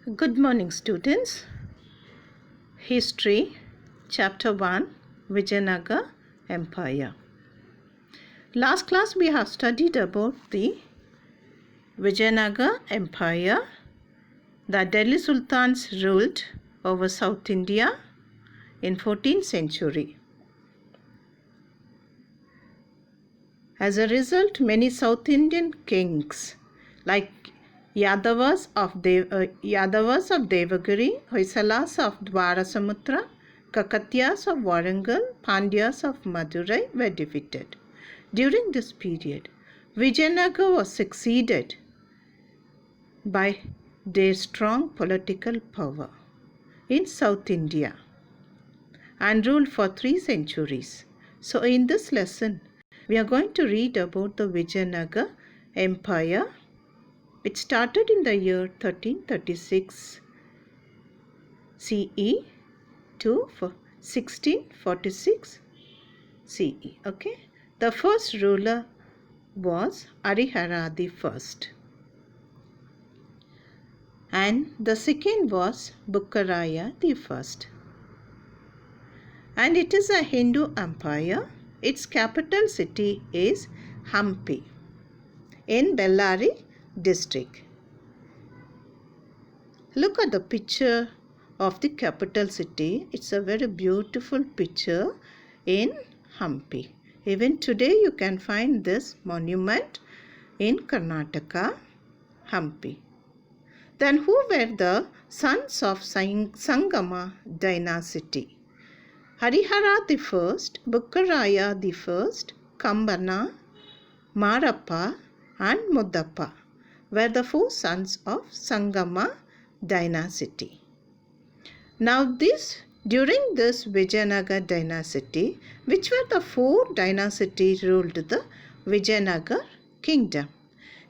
Good morning, students. History, Chapter 1, Vijayanagar Empire. Last class we have studied about the Vijayanagar Empire. The Delhi Sultans ruled over South India in 14th century. As a result, many South Indian kings like Yadavas of Devagiri, Hoysalas of Dwarasamutra, Kakatiyas of Warangal, Pandyas of Madurai were defeated. During this period, Vijayanagar was succeeded by their strong political power in South India and ruled for 3 centuries. So in this lesson, we are going to read about the Vijayanagar Empire. It started in the year 1336 CE to 1646 CE. Okay, the first ruler was Harihara the First, and the second was Bukkaraya the First. And it is a Hindu empire. Its capital city is Hampi in Bellary district. Look at the picture of the capital city. It's a very beautiful picture in Hampi. Even today you can find this monument in Karnataka, Hampi. Then who were the sons of Sangama dynasty? Harihara the First, Bukkaraya the First, Kambana, Marappa and Muddappa were the 4 sons of Sangama dynasty. Now during this Vijayanagar dynasty, which were the 4 dynasties ruled the Vijayanagar kingdom?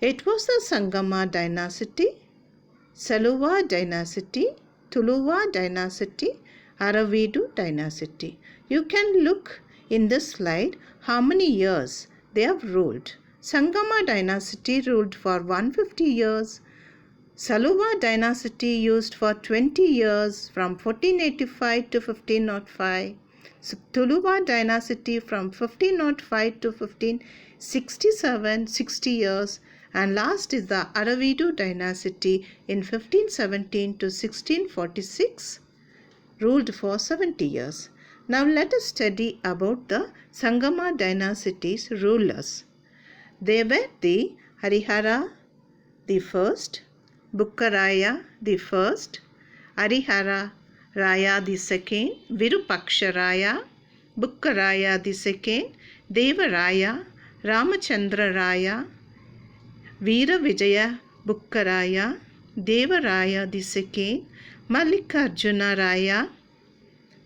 It was the Sangama dynasty, Saluva dynasty, Tuluva dynasty, Aravidu dynasty. You can look in this slide how many years they have ruled. Sangama dynasty ruled for 150 years. Saluva dynasty used for 20 years from 1485 to 1505. Tuluva dynasty from 1505 to 1567, 60 years. And last is the Aravidu dynasty in 1517 to 1646, ruled for 70 years. Now let us study about the Sangama dynasty's rulers. They were the Harihara the First, Bukkaraya the First, Harihara Raya the Second, Virupaksharaya, Bukkaraya the Second, Devaraya, Ramachandra Raya, Veera Vijaya Bukkaraya, Devaraya the Second, Mallikarjuna Raya,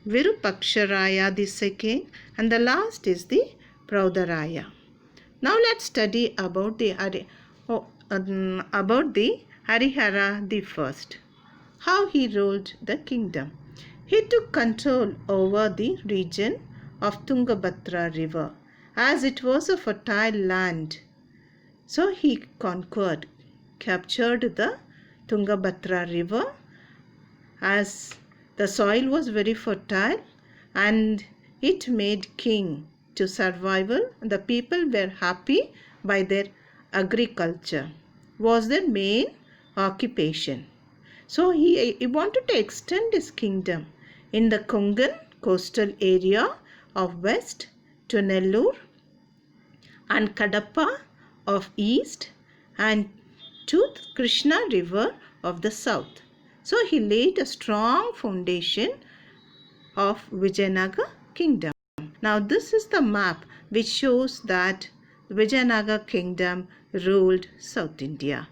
Virupaksharaya the Second, and the last is the Praudaraya. Now let's study about the Harihara the First. How he ruled the kingdom. He took control over the region of Tungabhadra river as it was a fertile land. So he captured the Tungabhadra river as the soil was very fertile and it made king to survival. The people were happy by their agriculture, was their main occupation. So he wanted to extend his kingdom in the Konkan coastal area of west to Nellore and Kadapa of east and to Krishna river of the south. So he laid a strong foundation of Vijayanagar kingdom. Now this is the map which shows that Vijayanagar kingdom ruled South India.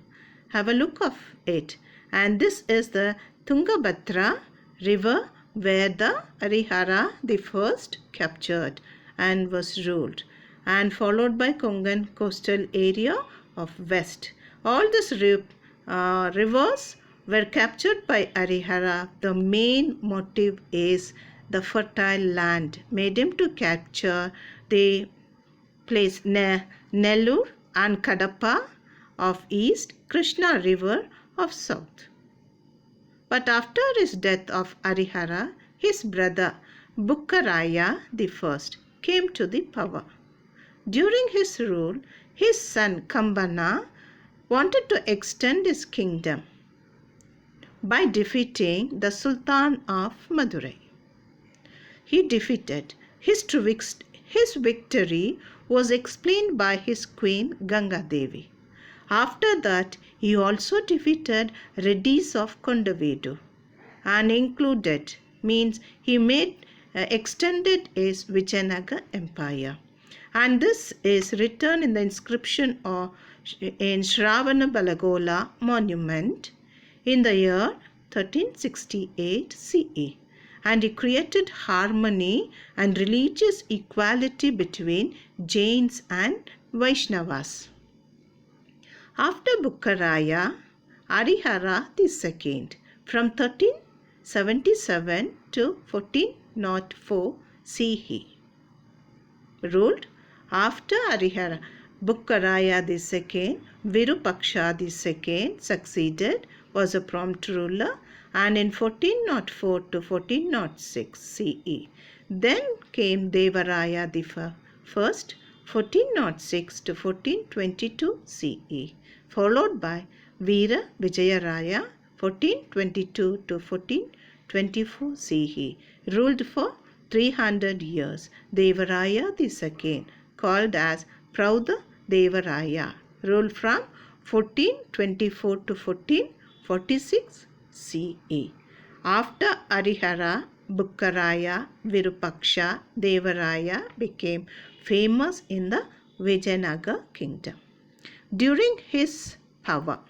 Have a look of it. And this is the Tungabhadra river where the Harihara the First captured and was ruled, and followed by Konkan coastal area of west. All these rivers were captured by Harihara. The main motive is the fertile land made him to capture the place Nellore and Kadapa of east, Krishna river of south. But after his death of Harihara, his brother Bukkaraya I came to the power. During his rule, his son Kambana wanted to extend his kingdom by defeating the Sultan of Madurai. He defeated. His victory was explained by his queen Ganga Devi. After that, he also defeated Reddis of Kondavedu and extended his Vijayanagar empire. And this is written in the inscription in Shravana Balagola monument in the year 1368 CE. And he created harmony and religious equality between Jains and Vaishnavas. After Bukkaraya, Harihara II from 1377 to 1404 CE ruled. After Harihara, Bukkaraya II, Virupaksha II succeeded, was a prompt ruler, and in 1404 to 1406 CE. Then came Devaraya I, 1406 to 1422 CE, followed by Veera Vijayaraya, 1422 to 1424 CE, ruled for 300 years. Devaraya II, called as Prauda Devaraya, ruled from 1424 to 1446 CE. After Harihara, Bukkaraya, Virupaksha, Devaraya became famous in the Vijayanagar kingdom. During his power,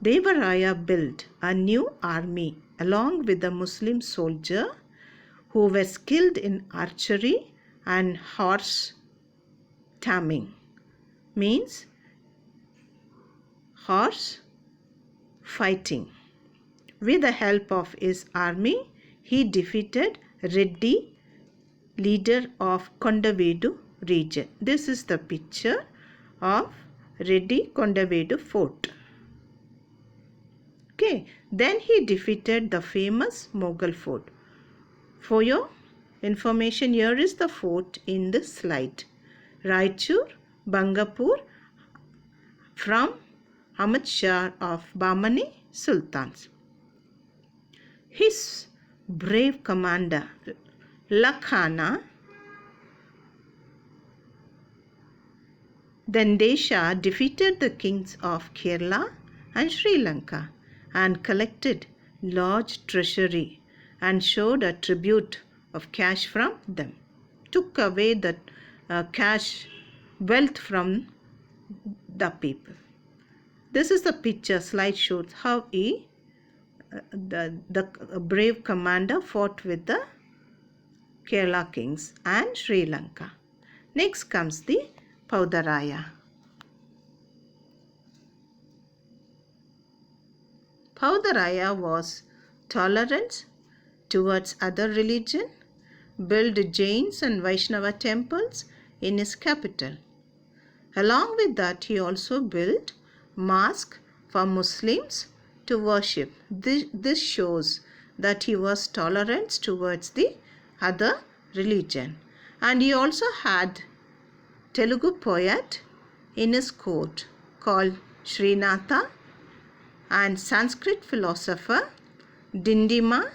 Devaraya built a new army along with the Muslim soldiers who were skilled in archery and horse taming, means horse fighting. With the help of his army, he defeated Reddy, leader of Kondavedu region. This is the picture of Reddy Kondavedu fort. Okay, then he defeated the famous Mughal fort. For your information, here is the fort in the slide. Raichur, Bangapur, from Ahmad Shah of Bahmani Sultans. His brave commander Lakhana Dandesha defeated the kings of Kerala and Sri Lanka and collected large treasury and showed a tribute of cash from them. Took away the cash wealth from the people. This is the picture. Slide shows how the brave commander fought with the Kerala kings and Sri Lanka. Next comes the Paudaraya. Paudaraya was tolerant towards other religion, built Jains and Vaishnava temples in his capital. Along with that, he also built mosques for Muslims to worship. This shows that he was tolerant towards the other religion. And he also had Telugu poet in his court called Srinatha and Sanskrit philosopher Dindima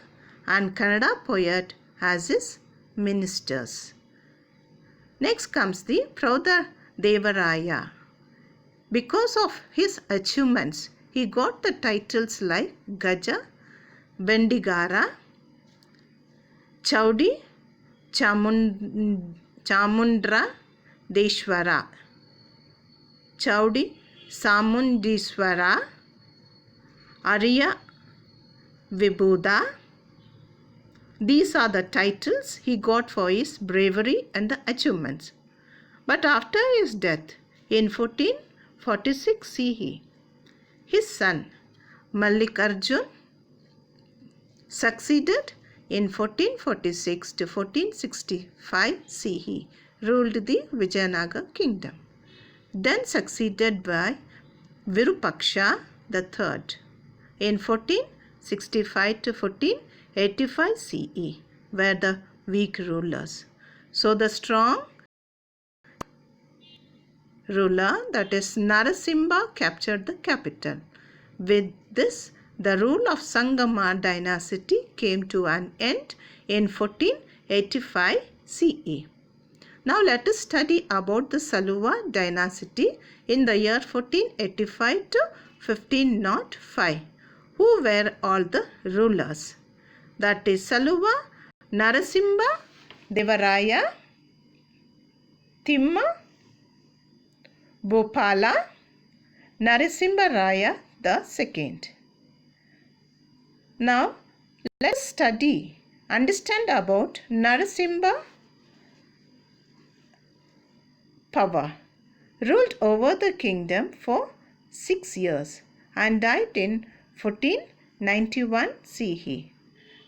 and Kannada poet as his ministers. Next comes the Prauda Devaraya. Because of his achievements, he got the titles like Gaja, Bendigara, Chaudi, Chamundra Deshwara, Chaudi, Samundiswara, Arya Vibhuda. These are the titles he got for his bravery and the achievements. But after his death in 1446 CE, his son Mallikarjun succeeded in 1446 to 1465 CE, ruled the Vijayanagar kingdom. Then succeeded by Virupaksha III in 1465 to 1485 CE were the weak rulers. So the strong ruler, that is Narasimha, captured the capital. With this, the rule of Sangama dynasty came to an end in 1485 CE. Now let us study about the Saluva dynasty in the year 1485 to 1505. Who were all the rulers? That is Saluva, Narasimha, Devaraya, Timma, Bhopala, Narasimha Raya the second. Now let's understand about Narasimha power. Ruled over the kingdom for 6 years and died in 1491 CE.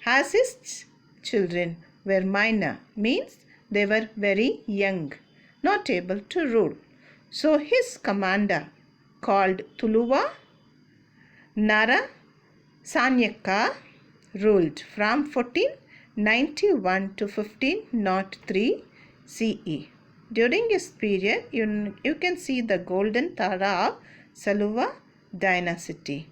As his children were minor, means they were very young, not able to rule. So his commander, called Tuluva Nara Sanyaka, ruled from 1491 to 1503 CE. During this period, you can see the golden Tara of Saluva dynasty.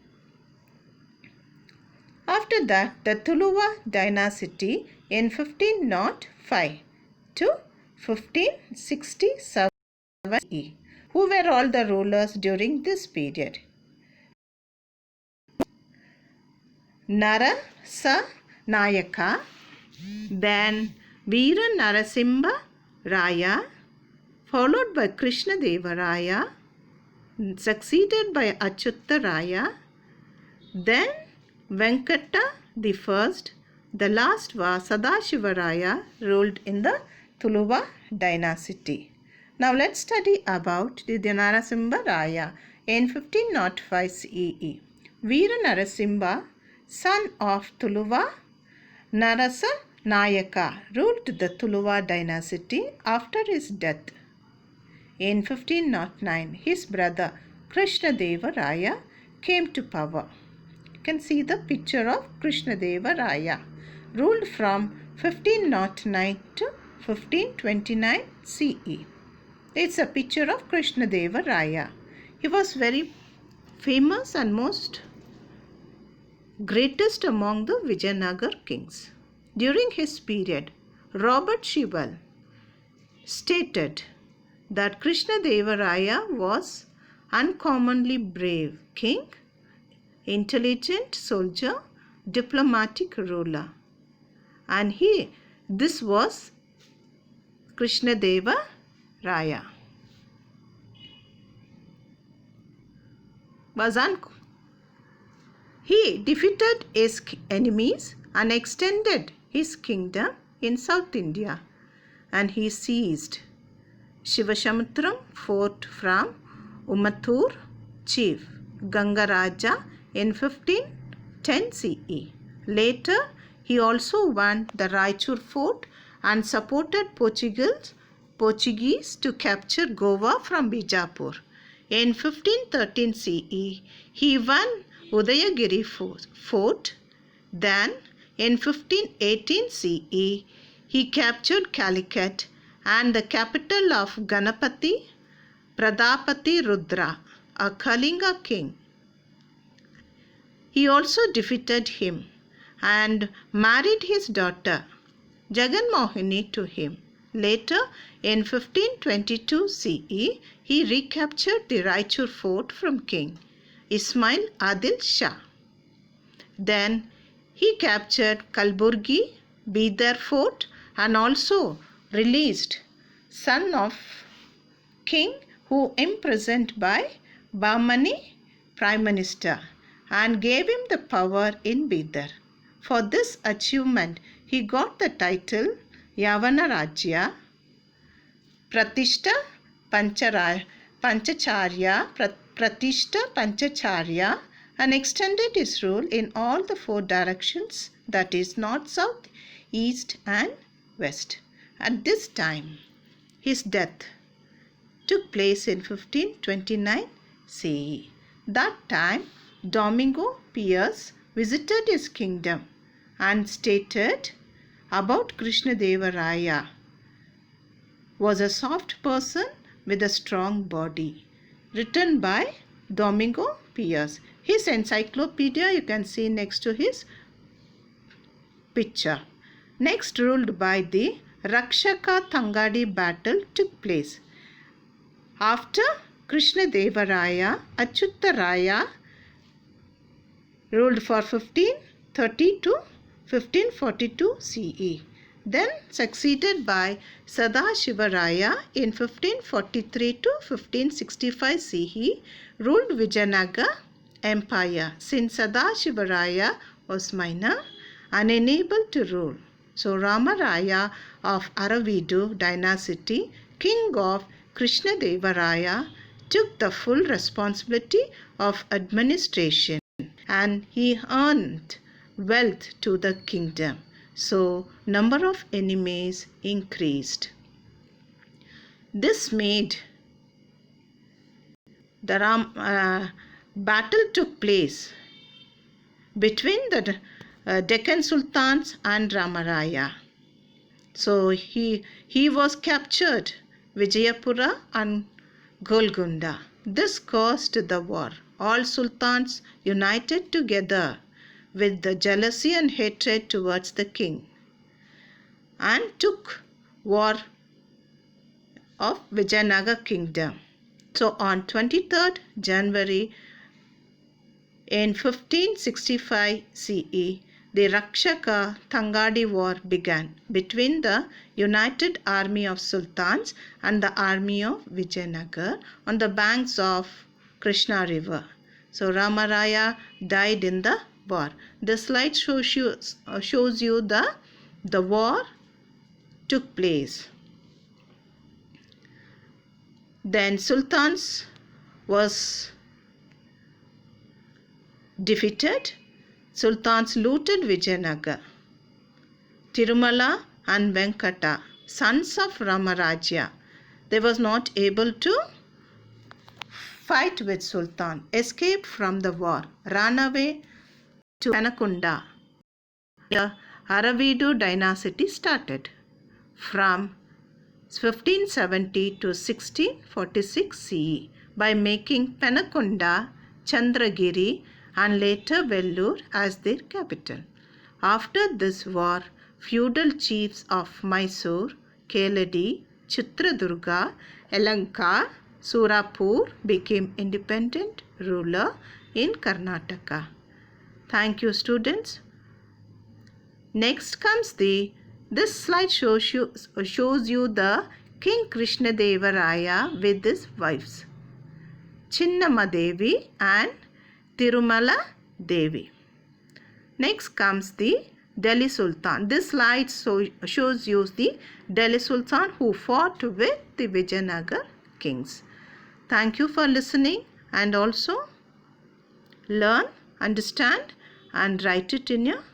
After that, the Tuluva dynasty in 1505 to 1567 CE. Who were all the rulers during this period? Narasa Nayaka, then Veera Narasimha Raya, followed by Krishna Deva Raya, succeeded by Achyuta Raya, then Venkata the first, the last was Sadashiva Raya, ruled in the Tuluva dynasty. Now let's study about the Narasimha Raya in 1505 CE. Veera Narasimha, son of Tuluva Narasa Nayaka, ruled the Tuluva dynasty after his death. In 1509, his brother Krishna Deva Raya came to power. You can see the picture of Krishna Deva Raya, ruled from 1509 to 1529 CE. It's a picture of Krishna Deva Raya. He was very famous and most greatest among the Vijayanagar kings. During his period, Robert Shival stated that Krishna Deva Raya was uncommonly brave king, intelligent soldier, diplomatic ruler. And this was Krishna Deva Raya. He defeated his enemies and extended his kingdom in South India, and he seized Shivasamutram fort from Umattur chief Gangaraja in 1510 CE. Later, he also won the Raichur fort and supported Portuguese to capture Goa from Bijapur. In 1513 CE, he won Udayagiri fort. Then, in 1518 CE, he captured Calicut and the capital of Ganapati Pradapati Rudra, a Kalinga king. He also defeated him and married his daughter Jaganmohini to him. Later, in 1522 CE, he recaptured the Raichur fort from King Ismail Adil Shah. Then he captured Kalburgi, Bidar fort, and also released son of king who imprisoned by Bahmani Prime Minister and gave him the power in Bidar. For this achievement, he got the title Yavana Rajya, Pratishta Panchacharya, and extended his rule in all the 4 directions, that is north, south, east and west. At this time, his death took place in 1529 CE. That time, Domingo P.S. visited his kingdom and stated about Krishnadeva Raya was a soft person with a strong body. Written by Domingo P.S. His encyclopedia you can see next to his picture. Next, ruled by the Rakshaka Thangadi battle took place. After Krishnadeva Raya, Achyuta Raya ruled for 1530 to 1542 CE. Then succeeded by Sadashiva Raya in 1543 to 1565 CE, ruled Vijayanagar Empire since Sadashiva Raya was minor and unable to rule. So Rama Raya of Aravidu dynasty, king of Krishnadeva Raya, took the full responsibility of administration and he earned wealth to the kingdom. So number of enemies increased. This made the battle took place between the Deccan Sultans and Ramaraya. So he was captured Vijayapura and Golconda. This caused the war. All sultans united together with the jealousy and hatred towards the king and took war of Vijayanagar kingdom. So on 23rd January in 1565 CE, the Rakshaka Thangadi war began between the united army of sultans and the army of Vijayanagar on the banks of Krishna river. So Ramaraya died in the war. This slide shows you the war took place. Then sultans was defeated. Sultans looted Vijayanagar. Tirumala and Venkata, sons of Ramarajya, they was not able to fight with Sultan, escaped from the war, ran away to Penakunda. The Aravidu dynasty started from 1570 to 1646 CE by making Penakunda, Chandragiri and later Vellore as their capital. After this war, feudal chiefs of Mysore, Keladi, Chitradurga, Elanka, Surapur became independent ruler in Karnataka. Thank you, students. Next comes this slide shows you the King Krishnadeva Raya with his wives, Chinnamma Devi and Tirumala Devi. Next comes the Delhi Sultan. This slide shows you the Delhi Sultan who fought with the Vijayanagar kings. Thank you for listening and also learn, understand and write it in your